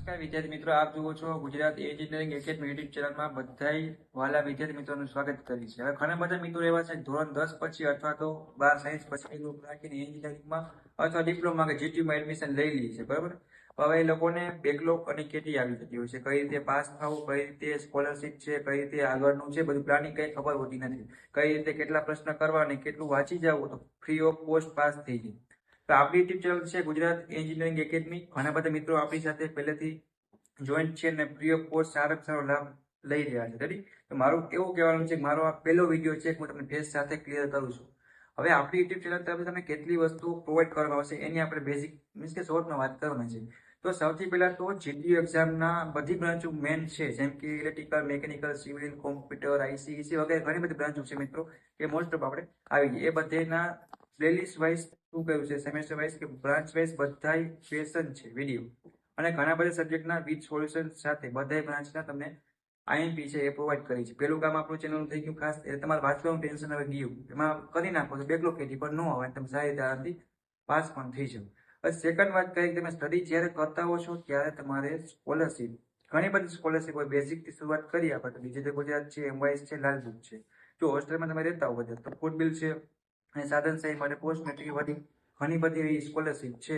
નમસ્કાર વિદ્યાર્થી મિત્રો, આપ જુઓ છો ગુજરાત એન્જિનિયરિંગ એકેડમી યુટ્યુબ ચેનલમાં બધાય વાલા વિદ્યાર્થી મિત્રોનું સ્વાગત કરી છે। હવે ઘણા બધા મિત્રો એવા છે ધોરણ 10 પછી અથવા તો 12 સાયન્સ પછી ગ્રુપ રાખીને એન્જિનિયરિંગમાં અથવા ડિપ્લોમા કે જીટીયુમાં એડમિશન લઈ લે છે, બરાબર। હવે એ લોકોને બેકલોગ અને કેટી આવી જતી હોય છે, કઈ રીતે પાસ થવું, કઈ રીતે સ્કોલરશિપ છે, કઈ રીતે આગળનું છે, બધું પ્લાનિંગ કઈ ખબર હોતી નથી, કઈ રીતે કેટલા પ્રશ્ન કરવા અને કેટલું વાંચી જવું તો ફ્રી ઓફ કોસ્ટ પાસ થઈ જાય। તો આપણી યુટ્યુબ ચેનલ છે ગુજરાત એન્જિનિયરિંગ એકેડમી। ઘણા બધા મિત્રો આપણી સાથે પહેલેથી જોઈન્ટ છે ને ફ્રી ઓફ કોસ્ટ સારો લાભ લઈ રહ્યા છે, રેડી। તો મારું એવું કહેવાનું છે કે મારો આ પહેલો વિડીયો છે, હું તમને ફેસ સાથે ક્લિયર કરું છું। હવે આપણી યુટ્યુબ ચેનલ તરફથી તમને કેટલી વસ્તુ પ્રોવાઈડ કરવામાં આવશે એની આપણે બેઝિક મીન્સ કે શોર્ટમાં વાત કરવાની છે। તો સૌથી પહેલા તો જીટીયુ એક્ઝામના બધી બ્રાન્ચો મેન છે, જેમ કે ઇલેક્ટ્રિકલ, મિકેનિકલ, સિવિલ, કોમ્પ્યુટર, આઈસીઈસી વગેરે ઘણી બધી બ્રાન્ચો છે મિત્રો, એ મોસ્ટ ઓફ આપણે આવી ગઈ। એ બધેના પ્લેલિસ્ટ વાઇઝ શું કહ્યું છે, સેમેસ્ટર વાઇઝ કે બ્રાન્ચ વાઇઝ બધાય ક્વેશ્ચન છે વિડીયો, અને ઘણા બધા સબ્જેક્ટના વિથ સોલ્યુશન સાથે બધાય બ્રાન્ચના તમને આઈએમપી છે એ પ્રોવાઈડ કરી છે। પેલું કામ આપણું ચેનલનું થઈ ગયું ખાસ, એટલે તમારે વાંચવાનું ટેન્શન હવે ગયું, એમાં કરી નાખો તો બેકલોગ કેટી પણ ન આવે, તમે સારી રીતે આરામથી પાસ પણ થઈ જાવ। હવે સેકન્ડ વાત કરી, તમે સ્ટડી જ્યારે કરતા હો છો ત્યારે તમારે સ્કોલરશિપ, ઘણી બધી સ્કોલરશિપ હોય। બેઝિકથી શરૂઆત કરીએ આપણે તો ડિજિટલ ગુજરાત છે, એમવાયએસ છે, લાલ બુક છે। જો હોસ્ટેલમાં તમે રહેતા હો બધા તો ફૂડ બિલ છે અને સાધન સહાય માટે પોસ્ટ મેટ્રિક બધી ઘણી બધી એવી સ્કોલરશિપ છે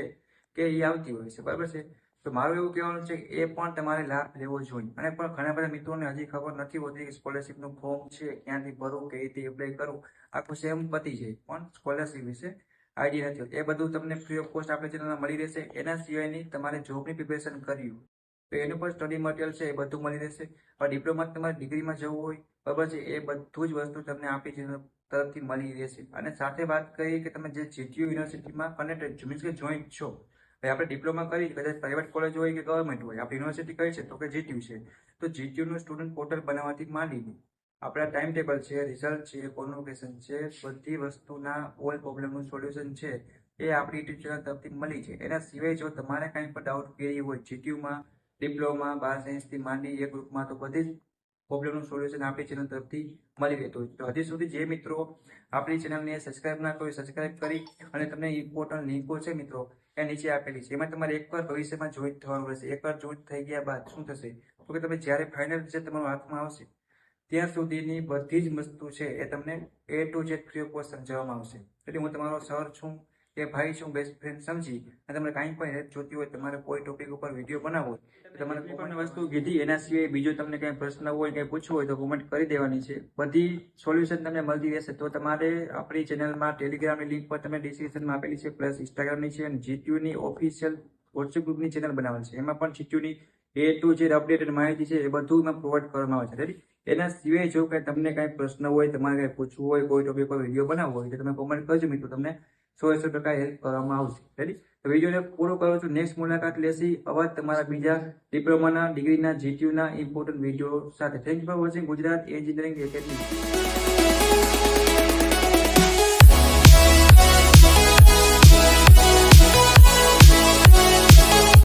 કે એ આવતી હોય છે, બરાબર છે। તો મારું એવું કહેવાનું છે કે એ પણ તમારે લાભ લેવો જોઈએ। અને પણ ઘણા બધા મિત્રોને હજી ખબર નથી હોતી કે સ્કોલરશિપનું ફોર્મ છે ક્યાંથી ભરવું, કઈ રીતે એપ્લાય કરવું, આખું સેમ પતી જાય પણ સ્કોલરશિપ વિશે આઈડિયા નથી હોતી। એ બધું તમને ફ્રી ઓફ કોસ્ટ આપણી ચેનલમાં મળી રહેશે। એના સિવાયની તમારે જોબની પ્રિપેરેશન કરવી હોય તો એનું પણ સ્ટડી મટીરિયલ છે એ બધું મળી રહેશે। હવે ડિપ્લોમા તમારે ડિગ્રીમાં જવું હોય, બરાબર છે, એ બધું જ વસ્તુ તમને આપણી ચેનલ તરફથી મળી રહેશે। અને સાથે વાત કરી કે તમે જે જીટીયુ યુનિવર્સિટીમાં કનેક્ટેડ છો, મીન્સ કે જોઈન્ટ છો, ભાઈ આપણે ડિપ્લોમા કરી કદાચ પ્રાઇવેટ કોલેજ હોય કે ગવર્મેન્ટ હોય, આપણી યુનિવર્સિટી કઈ છે તો કે જીટીયુ છે, તો જીટીયુનું સ્ટુડન્ટ પોર્ટલ બનાવવાથી માંડીને આપણા ટાઈમ ટેબલ છે, રિઝલ્ટ છે, કોન્વોકેશન છે, બધી વસ્તુના ઓલ પ્રોબ્લેમનું સોલ્યુશન છે એ આપણી યુટ્યુબ ચેનલ તરફથી મળી છે। એના સિવાય જો તમારે કાંઈ પણ ડાઉટ ક્વેરી હોય જીટીયુમાં, ડિપ્લોમા, 12 સાયન્સથી માંડી એ ગ્રુપમાં, તો બધી જ પ્રોબ્લેમનું સોલ્યુશન આપણી ચેનલ તરફથી મળી રહેતું હોય। તો હજી સુધી જે મિત્રો આપણી ચેનલને સબસ્ક્રાઇબ ના કરી, સબસ્ક્રાઇબ કરી અને તમને ઇમ્પોર્ટન્ટ લિંકો છે મિત્રો એ નીચે આપેલી છે, એમાં તમારે એકવાર ભવિષ્યમાં જોઈન્ટ થવાનું રહેશે। એકવાર જોઈન્ટ થઈ ગયા બાદ શું થશે તો કે તમે જ્યારે ફાઇનલ રિઝલ્ટ તમારા હાથમાં આવશે ત્યાં સુધીની બધી જ વસ્તુ છે એ તમને A to Z free of cost સમજાવવામાં આવશે। એટલે હું તમારો સર છું કે ભાઈ છું, બેસ્ટ ફ્રેન્ડ સમજી અને તમને કાંઈ પણ હેલ્પ જોતી હોય, તમારે કોઈ ટોપિક ઉપર વિડીયો બનાવવો હોય તો તમારે કોઈ પણ વસ્તુ કીધી, એના સિવાય બીજો તમને કંઈ પ્રશ્ન હોય, કંઈ પૂછવું હોય તો કોમેન્ટ કરી દેવાની છે, બધી સોલ્યુશન તમને મળતી રહેશે। તો તમારે આપણી ચેનલમાં ટેલિગ્રામની લિંક પર તમને ડિસ્ક્રિપ્શનમાં આપેલી છે, પ્લસ ઇન્સ્ટાગ્રામની છે, અને જીટીયુની ઓફિશિયલ વોટ્સએપ ગ્રુપની ચેનલ બનાવેલી છે, એમાં પણ જીટીયુની A to Z અપડેટ અને માહિતી છે એ બધું એમાં પ્રોવાઈડ કરવામાં આવે છે, રેડી। એના સિવાય જો કંઈ તમને કાંઈ પ્રશ્ન હોય, તમારે કંઈ પૂછવું હોય, કોઈ ટોપિક પર વિડીયો બનાવવો હોય તો તમે કોમેન્ટ કરજો મિત્રો, તમને 100% હેલ્પ કરવામાં આવશે, રેડી। તો વિડીયોને પૂરો કરું છું, નેક્સ્ટ મુલાકાત લેશી અવાજ તમારા બીજા ડિપ્લોમાના, ડિગ્રીના, જીટીયુના ઇમ્પોર્ટન્ટ વિડીયો સાથે। Thank you for watching Gujarat engineering academy.